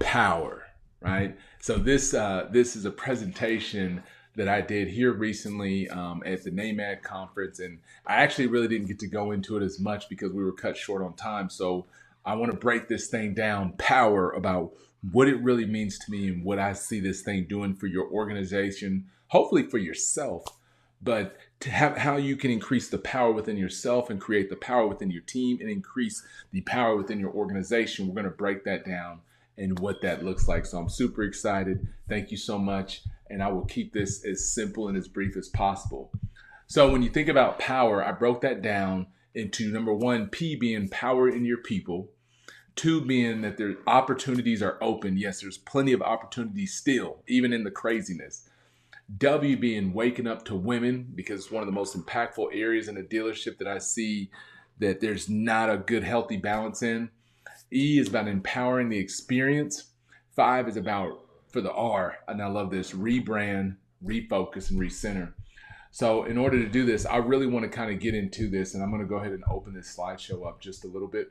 power, right? So this is a presentation that I did here recently at the NAMAD conference, and I actually really didn't get to go into it as much because we were cut short on time. So I want to break this thing down, power, about what it really means to me and what I see this thing doing for your organization, hopefully for yourself, but to have how you can increase the power within yourself and create the power within your team and increase the power within your organization. We're going to break that down and what that looks like. So I'm super excited. Thank you so much. And I will keep this as simple and as brief as possible. So when you think about power, I broke that down into number one, P being power in your people. Two being that their opportunities are open. Yes, there's plenty of opportunities still, even in the craziness. W being waking up to women, because it's one of the most impactful areas in a dealership that I see that there's not a good, healthy balance in. E is about empowering the experience. 5 is about, for the R, and I love this, rebrand, refocus, and recenter. So in order to do this, I really want to kind of get into this, and I'm going to go ahead and open this slideshow up just a little bit.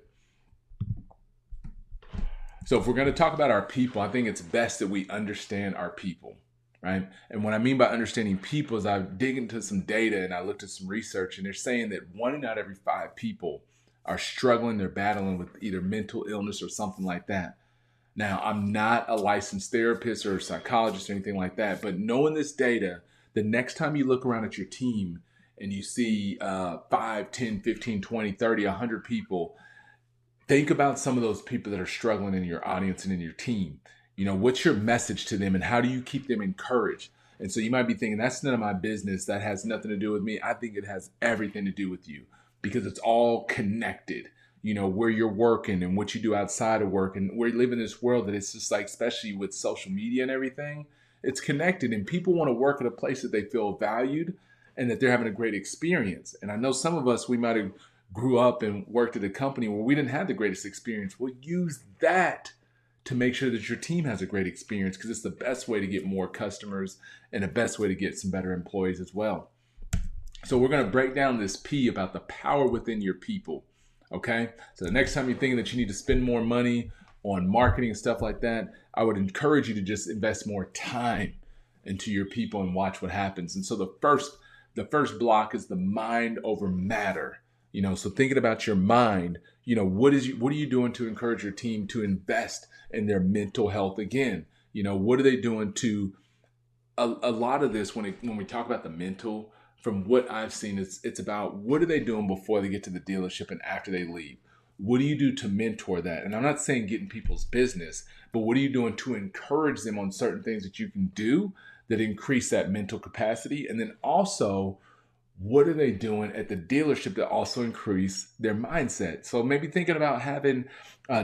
So if we're going to talk about our people, I think it's best that we understand our people, right? And what I mean by understanding people is I dig into some data and I looked at some research, and they're saying that 1 out of every 5 people are struggling, they're battling with either mental illness or something like that. Now, I'm not a licensed therapist or a psychologist or anything like that, but knowing this data, the next time you look around at your team and you see 5, 10, 15, 20, 30, 100 people, think about some of those people that are struggling in your audience and in your team. You know, what's your message to them and how do you keep them encouraged? And so you might be thinking, that's none of my business. That has nothing to do with me. I think it has everything to do with you because it's all connected. You know, where you're working and what you do outside of work. And we live in this world that it's just like, especially with social media and everything, it's connected and people want to work at a place that they feel valued and that they're having a great experience. And I know some of us, we might have grew up and worked at a company where we didn't have the greatest experience. Well, use that to make sure that your team has a great experience because it's the best way to get more customers and the best way to get some better employees as well. So we're going to break down this P about the power within your people. Okay, so the next time you're thinking that you need to spend more money on marketing and stuff like that, I would encourage you to just invest more time into your people and watch what happens. And so the first block is the mind over matter. You know, so thinking about your mind, you know, what are you doing to encourage your team to invest in their mental health again? You know, what are they doing to a lot of this when we talk about the mental. From what I've seen, it's about what are they doing before they get to the dealership and after they leave? What do you do to mentor that? And I'm not saying get in people's business, but what are you doing to encourage them on certain things that you can do that increase that mental capacity? And then also, what are they doing at the dealership to also increase their mindset? So maybe thinking about having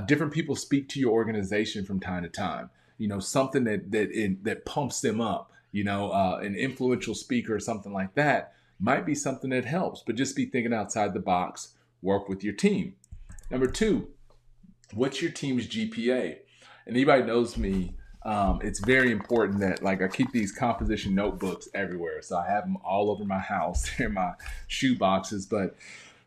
different people speak to your organization from time to time. You know, something that pumps them up. You know, an influential speaker or something like that might be something that helps, but just be thinking outside the box, work with your team. Number 2, what's your team's GPA? And anybody knows me, it's very important that like I keep these composition notebooks everywhere. So I have them all over my house. They're in my shoe boxes, but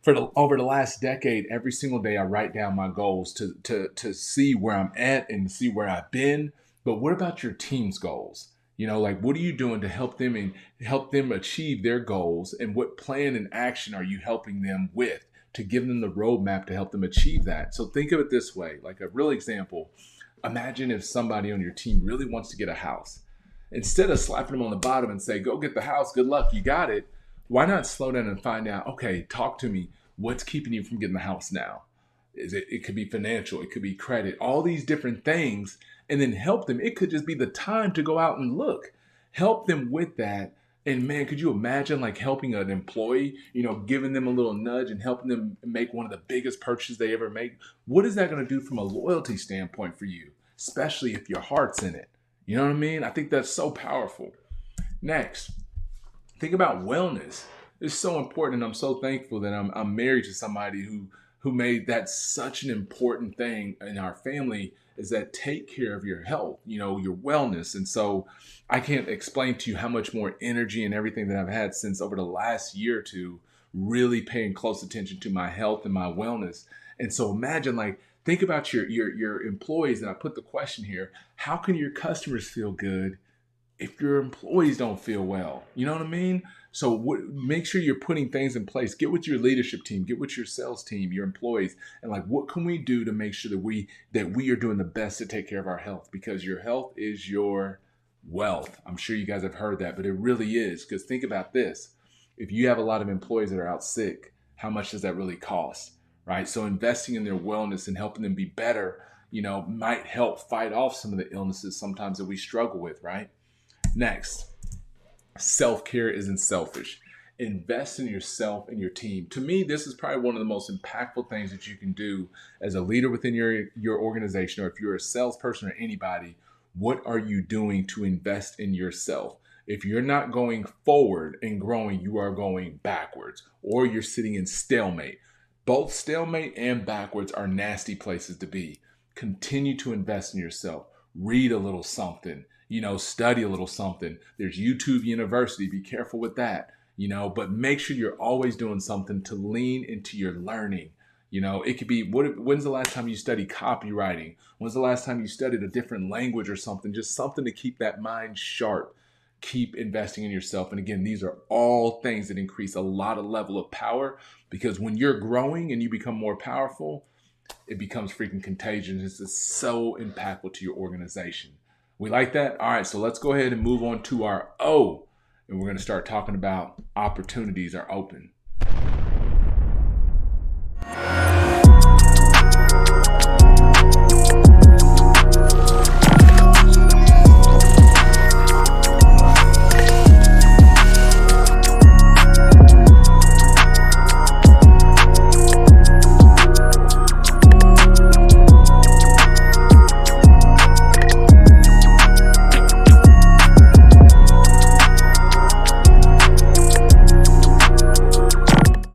over the last decade, every single day I write down my goals to see where I'm at and see where I've been. But what about your team's goals? You know, like what are you doing to help them achieve their goals, and what plan and action are you helping them with to give them the roadmap to help them achieve that? So think of it this way, like a real example. Imagine if somebody on your team really wants to get a house. Instead of slapping them on the bottom and say, go get the house, good luck, you got it. Why not slow down and find out, okay, talk to me. What's keeping you from getting the house now? It could be financial, it could be credit, all these different things, and then help them. It could just be the time to go out and look. Help them with that. And man, could you imagine like helping an employee, you know, giving them a little nudge and helping them make one of the biggest purchases they ever make? What is that going to do from a loyalty standpoint for you, especially if your heart's in it? You know what I mean? I think that's so powerful. Next, think about wellness. It's so important, and I'm so thankful that I'm married to somebody who made that such an important thing in our family, is that take care of your health, you know, your wellness. And so I can't explain to you how much more energy and everything that I've had since over the last year or two, really paying close attention to my health and my wellness. And so imagine like Think about your employees, and I put the question here: how can your customers feel good if your employees don't feel well? You know what I mean? So make sure you're putting things in place. Get with your leadership team, get with your sales team, your employees, and like, what can we do to make sure that we are doing the best to take care of our health? Because your health is your wealth. I'm sure you guys have heard that, but it really is. Because think about this: if you have a lot of employees that are out sick, how much does that really cost? Right? So investing in their wellness and helping them be better, might help fight off some of the illnesses sometimes that we struggle with, right? Next, self-care isn't selfish. Invest in yourself and your team. To me, this is probably one of the most impactful things that you can do as a leader within your organization, or if you're a salesperson or anybody. What are you doing to invest in yourself? If you're not going forward and growing, you are going backwards, or you're sitting in stalemate. Both stalemate and backwards are nasty places to be. Continue to invest in yourself. Read a little something, study a little something. There's YouTube University. Be careful with that, but make sure you're always doing something to lean into your learning. It could be, when's the last time you studied copywriting? When's the last time you studied a different language or something? Just something to keep that mind sharp. Keep investing in yourself. And again, these are all things that increase a lot of level of power, because when you're growing and you become more powerful, it becomes freaking contagious. It's just so impactful to your organization. We like that? All right, so let's go ahead and move on to our O, and we're going to start talking about opportunities are open.